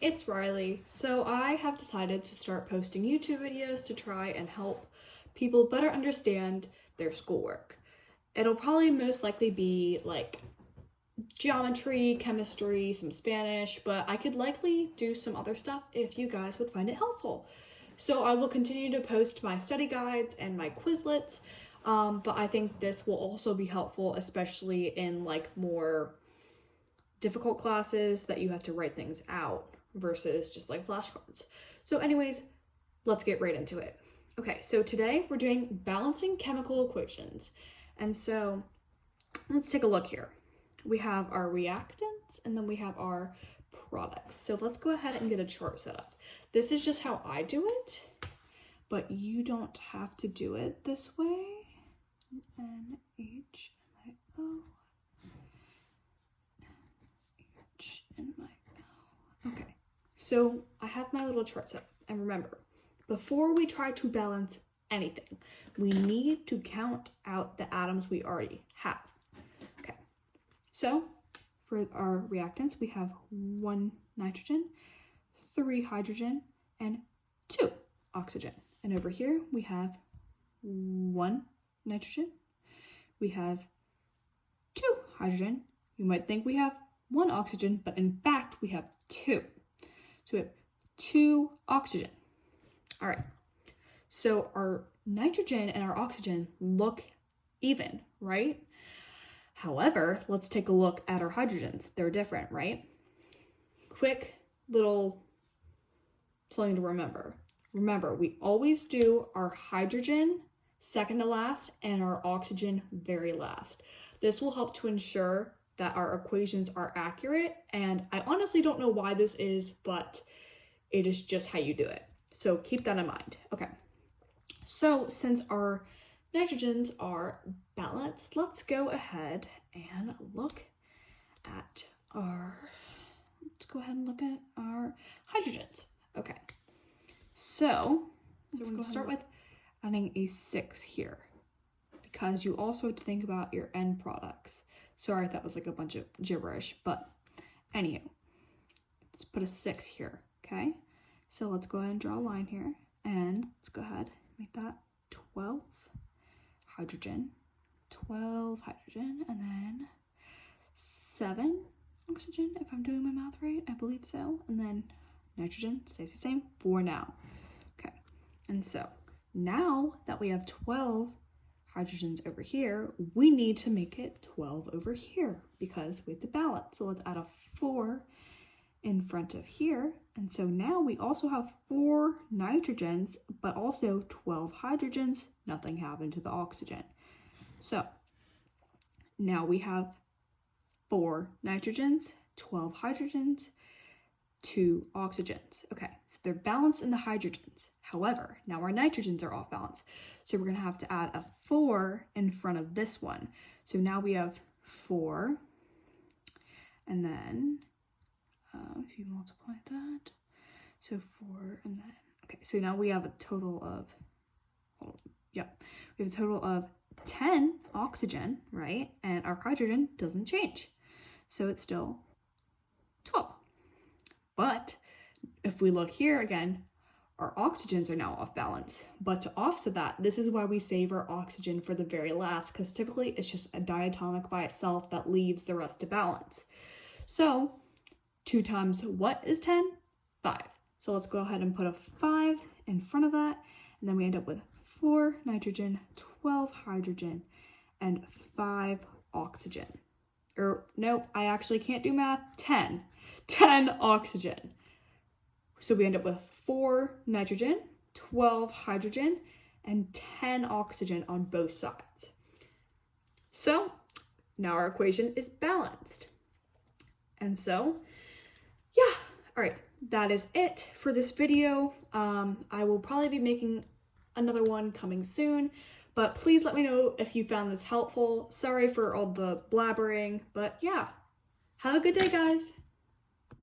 it's Riley. So I have decided to start posting YouTube videos to try and help people better understand their schoolwork. It'll probably most likely be like geometry, chemistry, some Spanish, but I could likely do some other stuff if you guys would find it helpful. So I will continue to post my study guides and my Quizlets, but I think this will also be helpful, especially in like more difficult classes that you have to write things out versus just like flashcards. So anyways, let's get right into it. Okay, so today we're doing balancing chemical equations. And so let's take a look here. We have our reactants and then we have our products. So let's go ahead and get a chart set up. This is just how I do it, but you don't have to do it this way. NHMIO. Okay, so I have my little chart set up. And remember, before we try to balance anything, we need to count out the atoms we already have. Okay, so for our reactants, we have 1 nitrogen, 3 hydrogen, and 2 oxygen. And over here, we have 1 nitrogen, we have 2 hydrogen. You might think we have 1 oxygen, but in fact, we have 2. So we have 2 oxygen. All right, so our nitrogen and our oxygen look even, right? However, let's take a look at our hydrogens. They're different, right? Quick little something to remember. Remember, we always do our hydrogen second to last and our oxygen very last. This will help to ensure that our equations are accurate, and I honestly don't know why this is, but it is just how you do it. So keep that in mind. Okay, so since our nitrogens are balanced, let's go ahead and look at our, hydrogens. Okay, so we're going to start with adding a 6 here, because you also have to think about your end products. Sorry if that was like a bunch of gibberish, but anywho, let's put a 6 here, okay? So let's go ahead and draw a line here, and let's go ahead and make that 12 hydrogen, and then 7 oxygen, if I'm doing my math right, I believe so, and then nitrogen stays the same for now. Okay, and so now that we have 12 hydrogens over here, we need to make it 12 over here because we have to balance. So let's add a 4 in front of here. And so now we also have 4 nitrogens, but also 12 hydrogens. Nothing happened to the oxygen. So now we have 4 nitrogens, 12 hydrogens, 2 oxygens. Okay, so they're balanced in the hydrogens. However, now our nitrogens are off balance. So we're going to have to add a 4 in front of this one. So now we have 4, and then if you multiply that, so 4, and then, okay, so now we have a total of, we have a total of 10 oxygen, right? And our hydrogen doesn't change. So it's still 12. But if we look here again, our oxygens are now off balance. But to offset that, this is why we save our oxygen for the very last, because typically it's just a diatomic by itself that leaves the rest to balance. So 2 times what is 10? 5. So let's go ahead and put a 5 in front of that, and then we end up with 4 nitrogen, 12 hydrogen, and 5 oxygen. Or nope, I actually can't do math. 10 oxygen. So we end up with 4 nitrogen, 12 hydrogen, and 10 oxygen on both sides. So now our equation is balanced. And so, yeah, all right, that is it for this video. I will probably be making another one coming soon, but please let me know if you found this helpful. Sorry for all the blabbering, but yeah, have a good day, guys.